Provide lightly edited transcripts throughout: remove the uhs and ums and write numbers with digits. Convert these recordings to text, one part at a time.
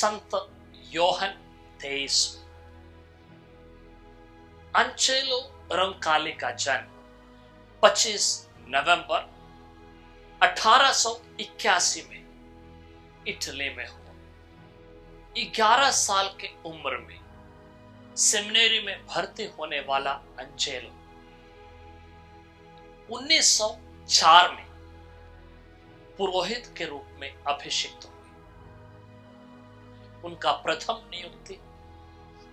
संत योहन 23। अंचेलो रोंकाली का जन्म 25 नवंबर 1881 में इटली में हुआ। 11 साल के उम्र में सेमिनरी में भर्ती होने वाला अंचेलो 1904 में पुरोहित के रूप में अभिषिक्त हुए। उनका प्रथम नियुक्ति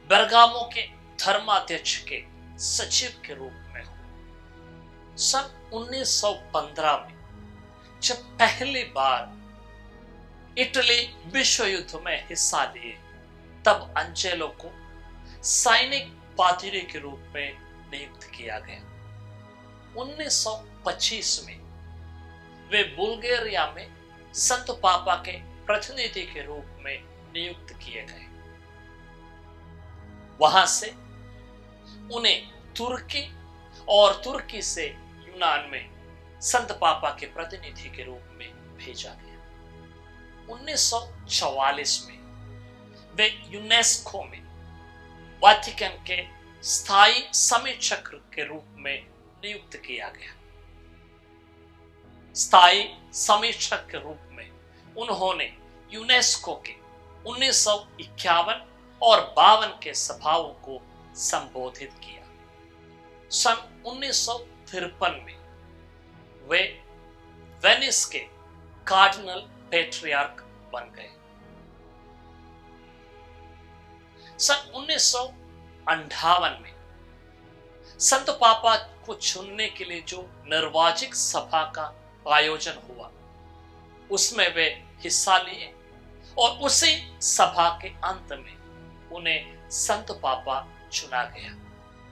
बरगामो के धर्माध्यक्ष के सचिव के रूप में हुआ। सन 1915 में जब पहली बार इटली विश्व युद्ध में हिस्सा लिए, तब अंचेलो को सैनिक पादरी के रूप में नियुक्त किया गया। 1925 में वे बुल्गारिया में संत पापा के प्रतिनिधि के रूप में नियुक्त किए गए। वहां से उन्हें तुर्की और तुर्की से यूनान में संत पापा के प्रतिनिधि के रूप में भेजा गया। 1944 में वे यूनेस्को में वाटिकन के स्थायी समीक्षक के रूप में नियुक्त किया गया। स्थायी समीक्षक के रूप में उन्होंने यूनेस्को के 1951 और 52 के सभाओं को संबोधित किया। सन 1953 में वे वेनिस के कार्डिनल पैट्रियार्क बन गए। सन 1958 में संत पापा को चुनने के लिए जो निर्वाचित सभा का आयोजन हुआ, उसमें वे हिस्सा लिए और उसी सभा के अंत में उन्हें संत पापा चुना गया।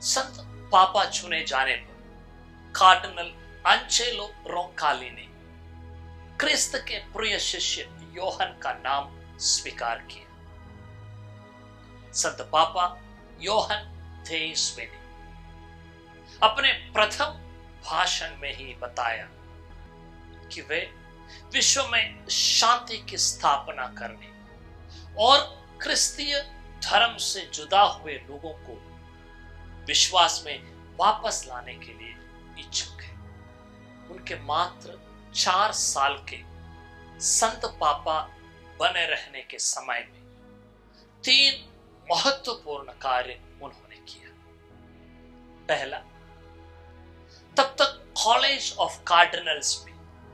संत पापा चुने जाने पर कार्डिनल अंचेलो रोंकाली ने क्रिस्त के प्रिय शिष्य योहन का नाम स्वीकार किया। संत पापा योहन 23वें ने अपने प्रथम भाषण में ही बताया कि वे विश्व में शांति की स्थापना करने और क्रिस्तीय धर्म से जुदा हुए लोगों को विश्वास में वापस लाने के लिए इच्छुक है। उनके मात्र 4 साल के संत पापा बने रहने के समय में 3 महत्वपूर्ण कार्य उन्होंने किया। पहला, तब तक कॉलेज ऑफ कार्डिनल्स में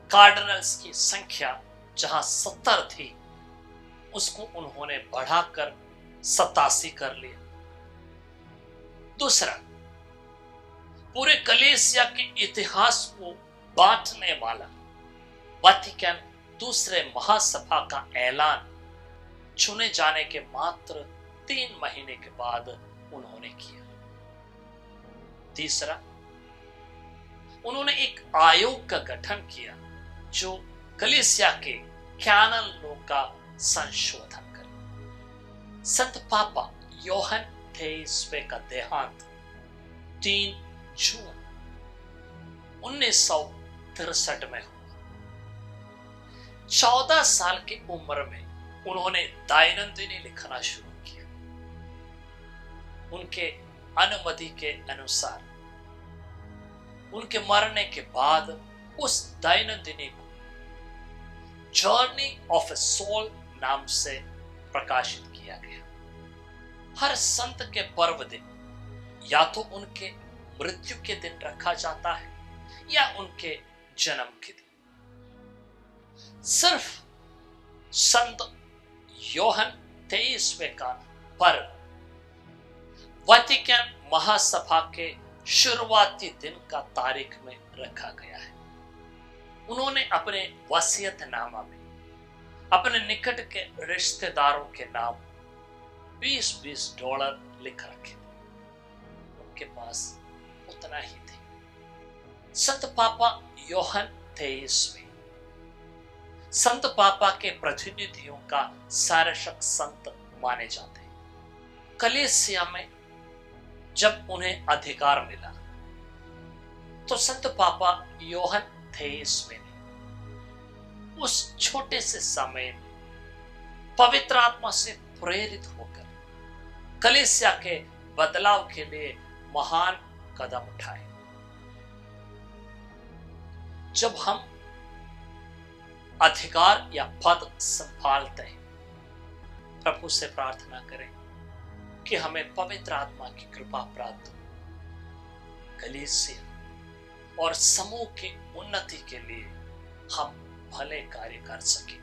कार्डिनल्स की संख्या जहां 70 थी, उसको उन्होंने बढ़ाकर 87 कर लिया। दूसरा, पूरे कलीसिया के इतिहास को बांटने वाला वाटिकन दूसरे महासभा का ऐलान चुने जाने के मात्र 3 महीने के बाद उन्होंने किया। तीसरा, उन्होंने एक आयोग का गठन किया जो कलीसिया के कैननों का संशोधन करे। संत पापा योहन 23वें का देहांत 3 जून 1963 में हुआ। 14 साल की उम्र में उन्होंने दैनंदिनी लिखना शुरू किया। उनके अनुमति के अनुसार उनके मरने के बाद उस दैनंदिनी को जर्नी ऑफ ए सोल नाम से प्रकाशित किया गया। हर संत के पर्व दिन या तो उनके मृत्यु के दिन रखा जाता है या उनके जन्म के दिन। सिर्फ संत योहन 23वें का पर्व वाटिकन महासभा के शुरुआती दिन का तारीख में रखा गया है। उन्होंने अपने वसीयतनामा में अपने निकट के रिश्तेदारों के नाम $20 लिख रखे थे। उनके पास उतना ही थे। संत पापा योहन 23वें संत पापा के प्रतिनिधियों का सारशक संत माने जाते हैं। कलीसिया में जब उन्हें अधिकार मिला तो संत पापा योहन 23वें ने उस छोटे से समय में पवित्र आत्मा से प्रेरित होकर कलीसिया के बदलाव के लिए महान कदम उठाए। जब हम अधिकार या पद संभालते हैं, प्रभु से प्रार्थना करें कि हमें पवित्र आत्मा की कृपा प्राप्त हो। कलीसिया और समूह की उन्नति के लिए हम भले कार्य कर सकें।